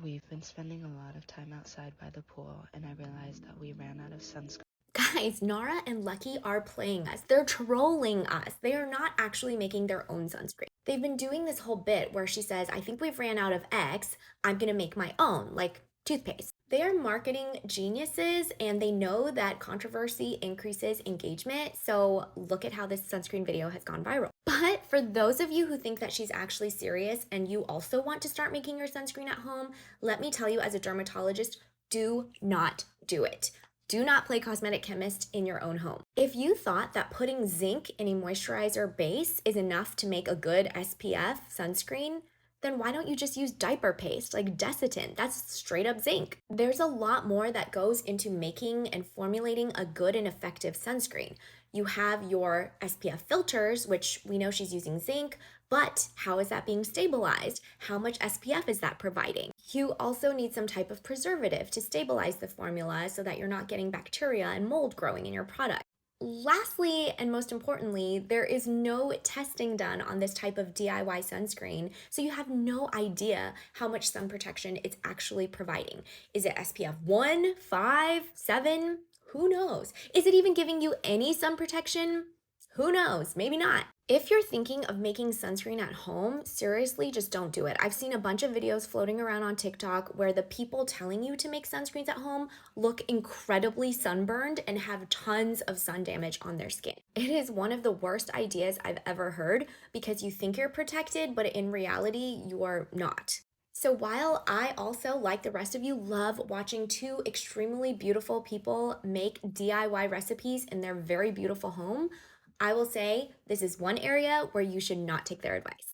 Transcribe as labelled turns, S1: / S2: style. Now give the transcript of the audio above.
S1: We've been spending a lot of time outside by the pool, and I realized that we ran out of sunscreen.
S2: Guys, Nara and Lucky are playing us. They're trolling us. They are not actually making their own sunscreen. They've been doing this whole bit where she says, I think we've ran out of X. I'm going to make my own, like toothpaste. They are marketing geniuses and they know that controversy increases engagement. So look at how this sunscreen video has gone viral. But for those of you who think that she's actually serious and you also want to start making your sunscreen at home, let me tell you as a dermatologist, do not do it. Do not play cosmetic chemist in your own home. If you thought that putting zinc in a moisturizer base is enough to make a good SPF sunscreen, then why don't you just use diaper paste like Desitin? That's straight up zinc. There's a lot more that goes into making and formulating a good and effective sunscreen. You have your SPF filters, which we know she's using zinc, but how is that being stabilized? How much SPF is that providing? You also need some type of preservative to stabilize the formula so that you're not getting bacteria and mold growing in your product. Lastly, and most importantly, there is no testing done on this type of DIY sunscreen, so you have no idea how much sun protection it's actually providing. Is it SPF 1, 5, 7? Who knows? Is it even giving you any sun protection? Who knows? Maybe not. If you're thinking of making sunscreen at home, seriously, just don't do it. I've seen a bunch of videos floating around on TikTok where the people telling you to make sunscreens at home look incredibly sunburned and have tons of sun damage on their skin. It is one of the worst ideas I've ever heard because you think you're protected, but in reality, you're not. So while I also, like the rest of you, love watching two extremely beautiful people make DIY recipes in their very beautiful home, I will say this is one area where you should not take their advice.